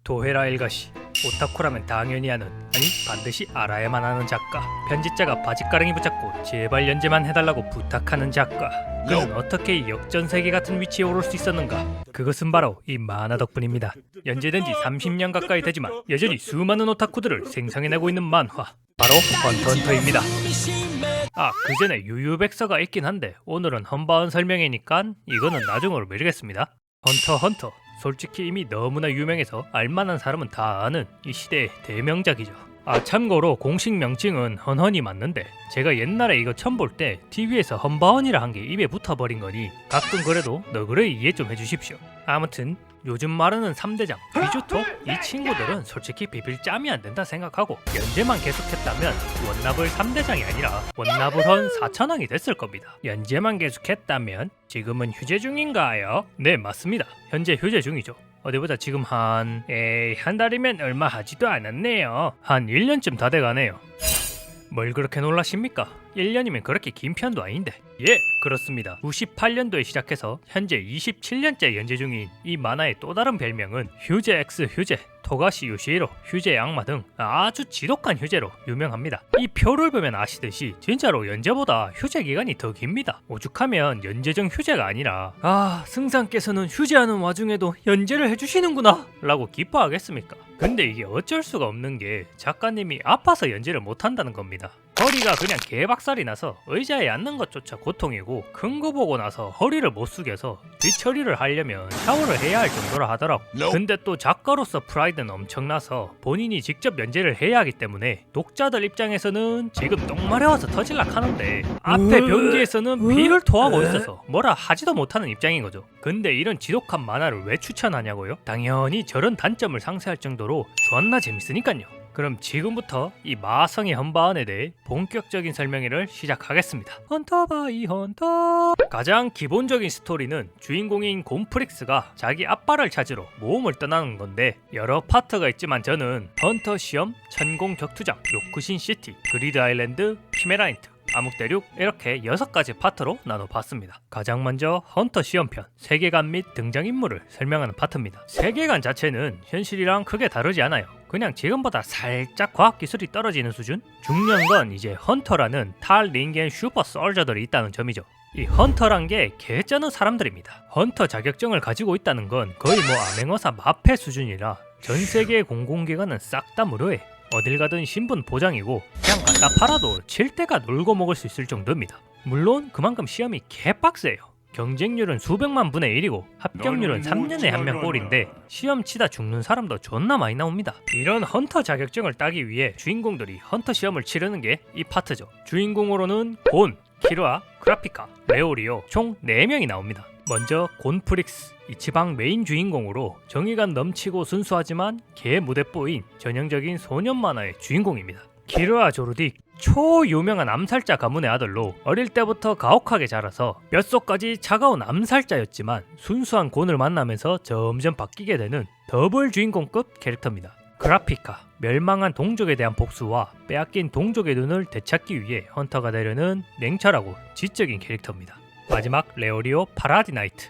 도헤라 일가시, 오타쿠라면 당연히 아는, 아니 반드시 알아야만 하는 작가. 편집자가 바짓가랑이 붙잡고 제발 연재만 해달라고 부탁하는 작가. 그는 어떻게 이 역전세계 같은 위치에 오를 수 있었는가? 그것은 바로 이 만화 덕분입니다. 연재된 지 30년 가까이 되지만 여전히 수많은 오타쿠들을 생성해내고 있는 만화, 바로 헌터헌터입니다. 그 전에 유유백서가 있긴 한데 오늘은 헌바헌 설명이니까 이거는 나중으로 미루겠습니다. 헌터헌터, 솔직히 이미 너무나 유명해서 알만한 사람은 다 아는 이 시대의 대명작이죠. 참고로 공식 명칭은 헌헌이 맞는데 제가 옛날에 이거 처음 볼 때 TV에서 헌바헌이라 한 게 입에 붙어버린 거니 가끔 그래도 너그러이 이해 좀 해주십시오. 아무튼 요즘 말하는 3대장 귀주토, 이 친구들은 솔직히 비빌 짬이 안 된다 생각하고 연재만 계속했다면 원나블 3대장이 아니라 원나블 헌 4천왕이 됐을 겁니다. 연재만 계속했다면 지금은 휴재 중인가요? 네, 맞습니다. 현재 휴재 중이죠. 어디 보자. 지금 한 달이면 얼마 하지도 않았네요. 한 1년쯤 다 돼가네요. 뭘 그렇게 놀라십니까? 1년이면 그렇게 긴 편도 아닌데. 예, 그렇습니다. 98년도에 시작해서 현재 27년째 연재 중인 이 만화의 또 다른 별명은 휴재 X 휴재, 토가시 요시히로, 휴재의 악마 등 아주 지독한 휴재로 유명합니다. 이 표를 보면 아시듯이 진짜로 연재보다 휴재 기간이 더 깁니다. 오죽하면 연재중 휴재가 아니라 승상께서는 휴재하는 와중에도 연재를 해주시는구나 라고 기뻐하겠습니까? 근데 이게 어쩔 수가 없는 게 작가님이 아파서 연재를 못한다는 겁니다. 허리가 그냥 개박살이 나서 의자에 앉는 것조차 고통이고 큰 거 보고 나서 허리를 못 숙여서 뒤처리를 하려면 샤워를 해야 할 정도라 하더라고. 근데 또 작가로서 프라이드는 엄청나서 본인이 직접 연재를 해야 하기 때문에 독자들 입장에서는 지금 똥 마려워서 터질락 하는데 앞에 변기에서는 피를 토하고 있어서 뭐라 하지도 못하는 입장인 거죠. 근데 이런 지독한 만화를 왜 추천하냐고요? 당연히 저런 단점을 상쇄할 정도로 존나 재밌으니까요. 그럼 지금부터 이 마성의 헌바헌에 대해 본격적인 설명회를 시작하겠습니다. 헌터바이 헌터. 가장 기본적인 스토리는 주인공인 곰프릭스가 자기 아빠를 찾으러 모험을 떠나는 건데 여러 파트가 있지만 저는 헌터 시험, 천공 격투장, 요쿠신 시티, 그리드 아일랜드, 피메라인트, 암흑대륙 이렇게 6가지 파트로 나눠봤습니다. 가장 먼저 헌터 시험편, 세계관 및 등장인물을 설명하는 파트입니다. 세계관 자체는 현실이랑 크게 다르지 않아요. 그냥 지금보다 살짝 과학기술이 떨어지는 수준? 중요한 건 이제 헌터라는 탈 링겐 슈퍼 솔저들이 있다는 점이죠. 이 헌터란 게 개쩌는 사람들입니다. 헌터 자격증을 가지고 있다는 건 거의 암행어사 마패 수준이라 전 세계의 공공기관은 싹 다 무료해. 어딜 가든 신분 보장이고 그냥 갖다 팔아도 칠 때가 놀고 먹을 수 있을 정도입니다. 물론 그만큼 시험이 개빡세요. 경쟁률은 수백만 분의 1이고 합격률은 3년에 한 명 꼴인데 시험 치다 죽는 사람도 존나 많이 나옵니다. 이런 헌터 자격증을 따기 위해 주인공들이 헌터 시험을 치르는 게 이 파트죠. 주인공으로는 곤, 키루아, 그라피카, 레오리오 총 4명이 나옵니다. 먼저 곤프릭스, 이 지방 메인 주인공으로 정의감 넘치고 순수하지만 개 무대뽀인 전형적인 소년 만화의 주인공입니다. 키루아 조르딕, 초유명한 암살자 가문의 아들로 어릴 때부터 가혹하게 자라서 뼛속까지 차가운 암살자였지만 순수한 곤을 만나면서 점점 바뀌게 되는 더블 주인공급 캐릭터입니다. 그라피카, 멸망한 동족에 대한 복수와 빼앗긴 동족의 눈을 되찾기 위해 헌터가 되려는 냉철하고 지적인 캐릭터입니다. 마지막 레오리오 파라디나이트,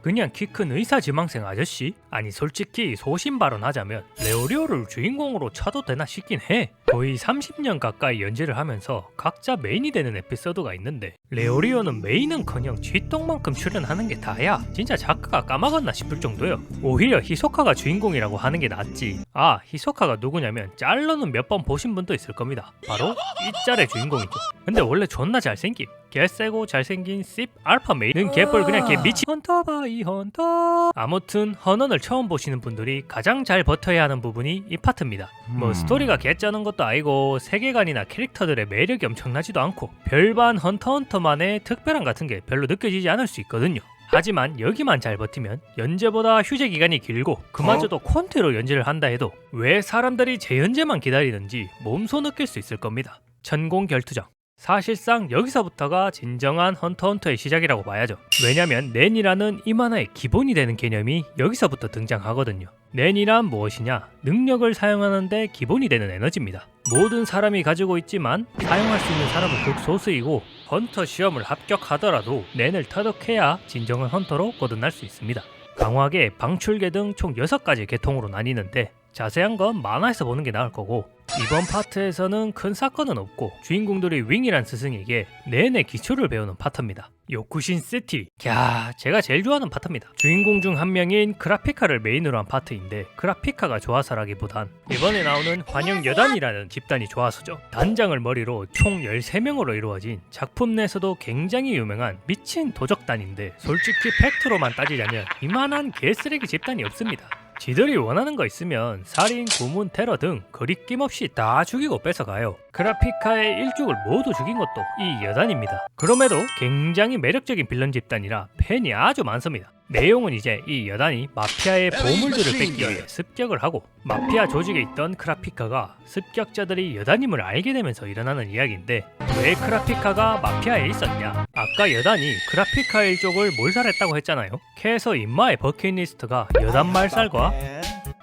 그냥 키 큰 의사지망생 아저씨? 아니 솔직히 소신 발언하자면 레오리오를 주인공으로 쳐도 되나 싶긴 해. 거의 30년 가까이 연재를 하면서 각자 메인이 되는 에피소드가 있는데 레오리오는 메인은커녕 쥐똥만큼 출연하는 게 다야. 진짜 작가가 까먹었나 싶을 정도요. 오히려 히소카가 주인공이라고 하는 게 낫지. 히소카가 누구냐면 짤로는 몇 번 보신 분도 있을 겁니다. 바로 이 짤의 주인공이죠. 근데 원래 존나 잘생김. 개세고 잘생긴 씹 알파 메인은 개뻘 그냥 개 미친 헌터바이 헌터. 아무튼 헌헌을 처음 보시는 분들이 가장 잘 버텨야 하는 부분이 이 파트입니다. 스토리가 개쩌는 것도 아니고 세계관이나 캐릭터들의 매력이 엄청나지도 않고 별반 헌터헌터만의 특별함 같은 게 별로 느껴지지 않을 수 있거든요. 하지만 여기만 잘 버티면 연재보다 휴재 기간이 길고 그마저도 콘테로 연재를 한다 해도 왜 사람들이 재연재만 기다리는지 몸소 느낄 수 있을 겁니다. 천공 결투장, 사실상 여기서부터가 진정한 헌터헌터의 시작이라고 봐야죠. 왜냐면 낸이라는 이 만화의 기본이 되는 개념이 여기서부터 등장하거든요. 낸이란 무엇이냐? 능력을 사용하는데 기본이 되는 에너지입니다. 모든 사람이 가지고 있지만 사용할 수 있는 사람은 극소수이고 헌터 시험을 합격하더라도 낸을 터득해야 진정한 헌터로 거듭날 수 있습니다. 강화계, 방출계 등 총 6가지 계통으로 나뉘는데 자세한 건 만화에서 보는 게 나을 거고, 이번 파트에서는 큰 사건은 없고 주인공들이 윙이란 스승에게 내내 기초를 배우는 파트입니다. 요쿠신 시티, 제가 제일 좋아하는 파트입니다. 주인공 중 한 명인 크라피카를 메인으로 한 파트인데 크라피카가 좋아서라기보단 이번에 나오는 환영 여단이라는 집단이 좋아서죠. 단장을 머리로 총 13명으로 이루어진 작품 내에서도 굉장히 유명한 미친 도적단인데, 솔직히 팩트로만 따지자면 이만한 개쓰레기 집단이 없습니다. 지들이 원하는 거 있으면 살인, 구문, 테러 등 거리낌 없이 다 죽이고 뺏어가요. 크라피카의 일족을 모두 죽인 것도 이 여단입니다. 그럼에도 굉장히 매력적인 빌런 집단이라 팬이 아주 많습니다. 내용은 이제 이 여단이 마피아의 보물들을 뺏기 위해 습격을 하고, 마피아 조직에 있던 크라피카가 습격자들이 여단임을 알게 되면서 일어나는 이야기인데, 왜 크라피카가 마피아에 있었냐? 아까 여단이 크라피카 일족을 몰살했다고 했잖아요. 캐서 임마의 버킷리스트가 여단 말살과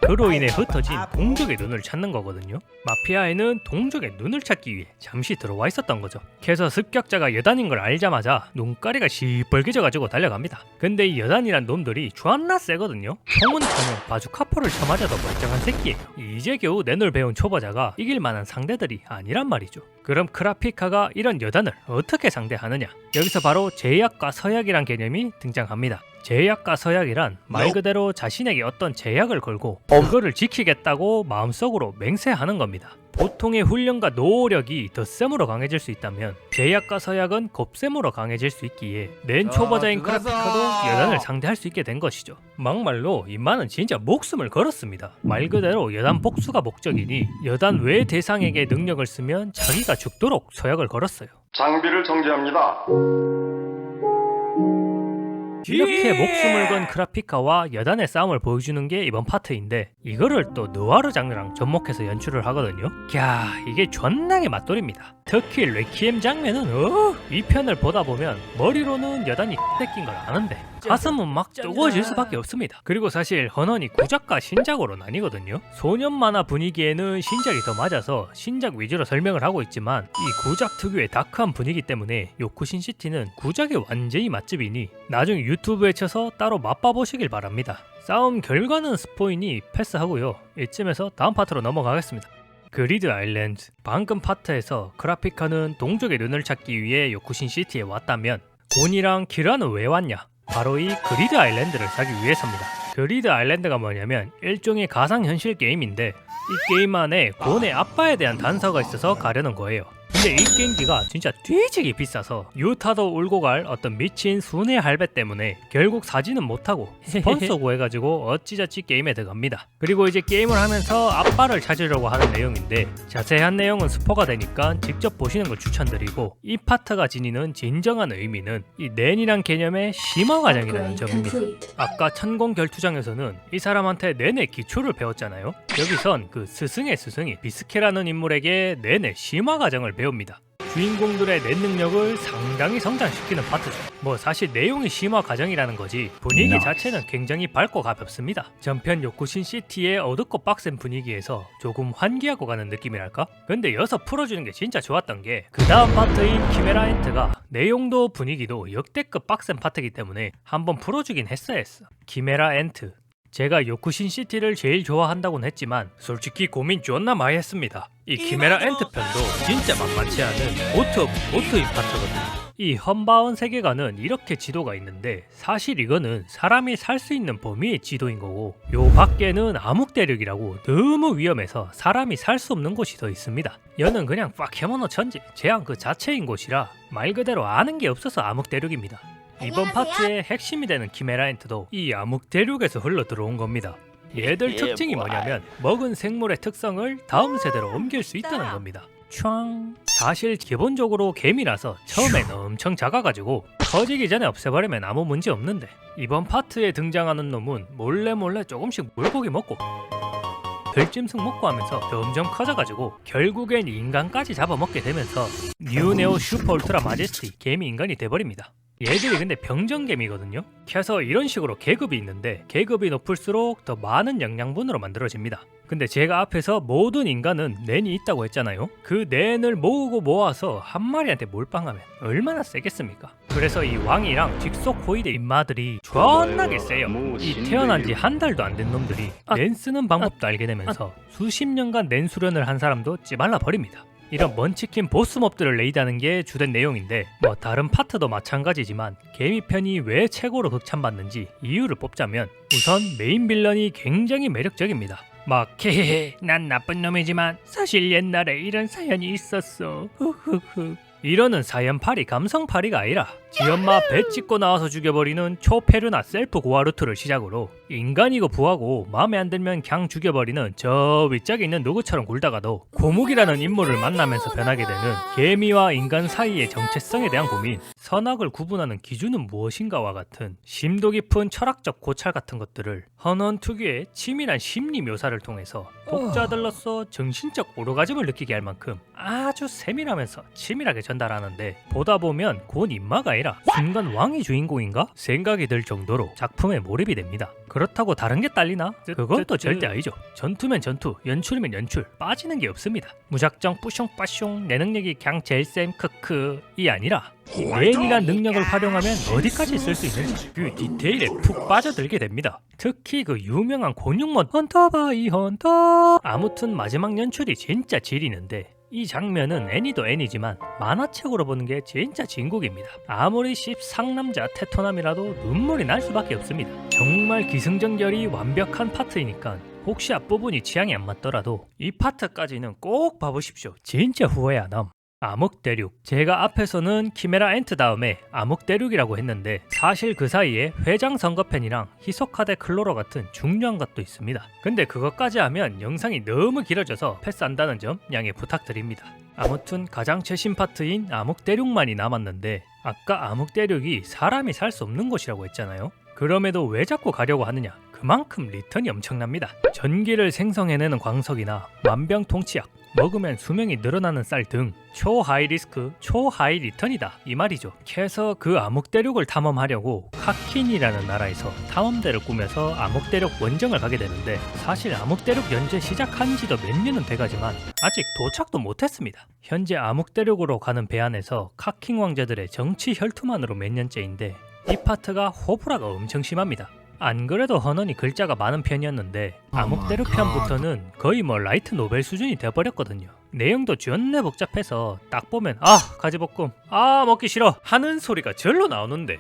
그로 인해 흩어진 동족의 눈을 찾는 거거든요. 마피아에는 동족의 눈을 찾기 위해 잠시 들어와 있었던 거죠. 그래서 습격자가 여단인 걸 알자마자 눈가리가 시뻘개져가지고 달려갑니다. 근데 이 여단이란 놈들이 존나 세거든요. 총은 쳐면 바주카포를 쳐맞아도 멀쩡한 새끼예요. 이제 겨우 내눈을 배운 초보자가 이길 만한 상대들이 아니란 말이죠. 그럼 크라피카가 이런 여단을 어떻게 상대하느냐? 여기서 바로 제약과 서약이란 개념이 등장합니다. 제약과 서약이란 말 그대로 자신에게 어떤 제약을 걸고 그거를 지키겠다고 마음속으로 맹세하는 겁니다. 보통의 훈련과 노력이 덧셈으로 강해질 수 있다면 제약과 서약은 곱셈으로 강해질 수 있기에 맨 초보자인 크라피카도 여단을 상대할 수 있게 된 것이죠. 막말로 임마는 진짜 목숨을 걸었습니다. 말 그대로 여단 복수가 목적이니 여단 외 대상에게 능력을 쓰면 자기가 죽도록 서약을 걸었어요. 장비를 정지합니다. 이렇게 목숨을 건 크라피카와 여단의 싸움을 보여주는 게 이번 파트인데, 이거를 또 느와르 장르랑 접목해서 연출을 하거든요. 이게 존나게 맛돌입니다. 특히 레퀴엠 장면은 이 편을 보다 보면 머리로는 여단이 뺏긴 걸 아는데 가슴은 막 뜨거워질 수밖에 없습니다. 그리고 사실 헌원이 구작과 신작으로 나뉘거든요. 소년 만화 분위기에는 신작이 더 맞아서 신작 위주로 설명을 하고 있지만, 이 구작 특유의 다크한 분위기 때문에 요쿠신 시티는 구작의 완전히 맛집이니 나중에 유튜브에 쳐서 따로 맛봐보시길 바랍니다. 싸움 결과는 스포이니 패스하고요. 이쯤에서 다음 파트로 넘어가겠습니다. 그리드 아일랜드. 방금 파트에서 크라피카는 동족의 눈을 찾기 위해 요쿠신 시티에 왔다면 곤이랑 키라는 왜 왔냐? 바로 이 그리드 아일랜드를 사기 위해서입니다. 그리드 아일랜드가 뭐냐면 일종의 가상현실 게임인데, 이 게임 안에 곤의 아빠에 대한 단서가 있어서 가려는 거예요. 근데 이 게임기가 진짜 뒤지게 비싸서 유타도 울고 갈 어떤 미친 순회 할배 때문에 결국 사지는 못하고 스폰서 구해가지고 어찌저찌 게임에 들어갑니다. 그리고 이제 게임을 하면서 아빠를 찾으려고 하는 내용인데, 자세한 내용은 스포가 되니까 직접 보시는 걸 추천드리고, 이 파트가 지니는 진정한 의미는 이 낸이란 개념의 심화 과정이라는 점입니다. 아까 천공 결투장에서는 이 사람한테 낸의 기초를 배웠잖아요. 여기선 그 스승의 스승이 비스케라는 인물에게 낸의 심화 과정을 배웁니다. 주인공들의 낸 능력을 상당히 성장시키는 파트죠. 뭐 사실 내용이 심화 과정이라는 거지 분위기 자체는 굉장히 밝고 가볍습니다. 전편 요쿠신 시티의 어둡고 빡센 분위기에서 조금 환기하고 가는 느낌이랄까? 근데 여기서 풀어주는 게 진짜 좋았던 게, 그 다음 파트인 키메라 엔트가 내용도 분위기도 역대급 빡센 파트이기 때문에 한번 풀어주긴 했어야 했어. 키메라 엔트, 제가 요쿠신 시티를 제일 좋아한다고는 했지만 솔직히 고민 존나 많이 했습니다. 이 키메라 엔트 편도 진짜 만만치 않은 보트 오브 보트인 파트거든요. 이 험바운 세계관은 이렇게 지도가 있는데, 사실 이거는 사람이 살 수 있는 범위의 지도인 거고, 요 밖에는 암흑대륙이라고 너무 위험해서 사람이 살 수 없는 곳이 더 있습니다. 여는 그냥 파케모노 천지, 제한 그 자체인 곳이라 말 그대로 아는 게 없어서 암흑대륙입니다. 이번 파트의 핵심이 되는 키메라 엔트도 이 암흑대륙에서 흘러 들어온 겁니다. 얘들 특징이 뭐냐면 먹은 생물의 특성을 다음 세대로 옮길 수 있다는 겁니다. 촤앙. 사실 기본적으로 개미라서 처음엔 엄청 작아가지고 터지기 전에 없애버리면 아무 문제 없는데, 이번 파트에 등장하는 놈은 몰래 조금씩 물고기 먹고 들짐승 먹고 하면서 점점 커져가지고 결국엔 인간까지 잡아먹게 되면서 뉴 네오 슈퍼 울트라 마제스티 개미 인간이 돼버립니다. 얘들이 근데 병정개미거든요. 그래서 이런 식으로 계급이 있는데 계급이 높을수록 더 많은 영양분으로 만들어집니다. 근데 제가 앞에서 모든 인간은 낸이 있다고 했잖아요. 그 낸을 모으고 모아서 한 마리한테 몰빵하면 얼마나 세겠습니까? 그래서 이 왕이랑 직속호위대 인마들이 존나게 세요. 이 태어난 지 한 달도 안 된 놈들이 낸 쓰는 방법도 알게 되면서 수십 년간 낸 수련을 한 사람도 찌발라 버립니다. 이런 먼치킨 보스몹들을 레이드하는 게 주된 내용인데 뭐 다른 파트도 마찬가지지만 개미편이 왜 최고로 극찬받는지 이유를 뽑자면 우선 메인 빌런이 굉장히 매력적입니다. 막 헤헤헤 난 나쁜 놈이지만 사실 옛날에 이런 사연이 있었어 흐흐흐 이러는 사연파리 감성파리가 아니라 지엄마 배 찍고 나와서 죽여버리는 초페르나 셀프 고아 루트를 시작으로 인간이고 부하고 마음에 안 들면 그냥 죽여버리는 저 위짝에 있는 누구처럼 굴다가도 고묵이라는 인물을 만나면서 변하게 되는 개미와 인간 사이의 정체성에 대한 고민, 선악을 구분하는 기준은 무엇인가와 같은 심도 깊은 철학적 고찰 같은 것들을 헌원 특유의 치밀한 심리 묘사를 통해서 독자들로서 정신적 오르가즘을 느끼게 할 만큼 아주 세밀하면서 치밀하게 전달하는데 보다 보면 곧 인마가 아니라 순간 왕이 주인공인가 생각이 들 정도로 작품에 몰입이 됩니다. 그렇다고 다른 게 딸리나? 그건 또 절대 아니죠. 전투면 전투, 연출이면 연출, 빠지는 게 없습니다. 무작정 뿌숑빠숑 내 능력이 그냥 제일 쌤 크크 이 아니라 낸이란 능력을 활용하면 어디까지 쓸 수 있는지 그 디테일에 푹 빠져들게 됩니다. 특히 그 유명한 곤육몬 헌터 바이 헌터 아무튼 마지막 연출이 진짜 지리는데 이 장면은 애니도 애니지만 만화책으로 보는 게 진짜 진국입니다. 아무리 씹상남자 테토남이라도 눈물이 날 수밖에 없습니다. 정말 기승전결이 완벽한 파트이니까 혹시 앞부분이 취향이 안 맞더라도 이 파트까지는 꼭 봐보십시오. 진짜 후회 안 함. 암흑대륙. 제가 앞에서는 키메라 엔트 다음에 암흑대륙이라고 했는데 사실 그 사이에 회장 선거펜이랑 히소카데 클로로 같은 중요한 것도 있습니다. 근데 그것까지 하면 영상이 너무 길어져서 패스한다는 점 양해 부탁드립니다. 아무튼 가장 최신 파트인 암흑대륙만이 남았는데 아까 암흑대륙이 사람이 살 수 없는 곳이라고 했잖아요. 그럼에도 왜 자꾸 가려고 하느냐? 그만큼 리턴이 엄청납니다. 전기를 생성해내는 광석이나 만병통치약, 먹으면 수명이 늘어나는 쌀 등 초하이 리스크, 초하이 리턴이다 이 말이죠. 그래서 그 암흑대륙을 탐험하려고 카킨이라는 나라에서 탐험대를 꾸며서 암흑대륙 원정을 가게 되는데 사실 암흑대륙 연재 시작한 지도 몇 년은 돼가지만 아직 도착도 못했습니다. 현재 암흑대륙으로 가는 배 안에서 카킨 왕자들의 정치 혈투만으로 몇 년째인데 이 파트가 호불호가 엄청 심합니다. 안 그래도 헌원이 글자가 많은 편이었는데 암흑대륙 편부터는 거의 뭐 라이트 노벨 수준이 되어버렸거든요. 내용도 존내 복잡해서 딱 보면 가지볶음 먹기 싫어 하는 소리가 절로 나오는데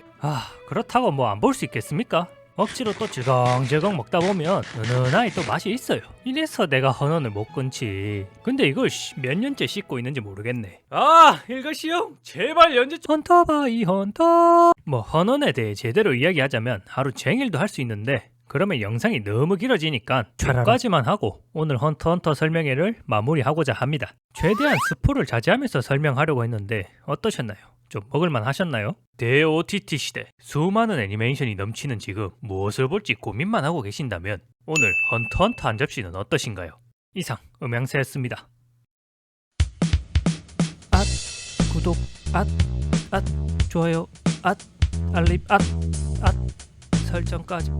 그렇다고 뭐 안 볼 수 있겠습니까? 억지로 또 즐겅즐겅 먹다 보면 은은하게 또 맛이 있어요. 이래서 내가 헌원을 못 끊지. 근데 이걸 몇 년째 씹고 있는지 모르겠네. 일거시용 제발 연재 헌터 바이 헌터. 뭐 헌원에 대해 제대로 이야기하자면 하루 종일도 할 수 있는데 그러면 영상이 너무 길어지니까 여기까지만 하고 오늘 헌터 설명회를 마무리하고자 합니다. 최대한 스포를 자제하면서 설명하려고 했는데 어떠셨나요? 좀 먹을만 하셨나요? 대-OTT 시대 수많은 애니메이션이 넘치는 지금 무엇을 볼지 고민만 하고 계신다면 오늘 헌터 한 접시는 어떠신가요? 이상 음향새였습니다. 구독 좋아요 알림 설정까지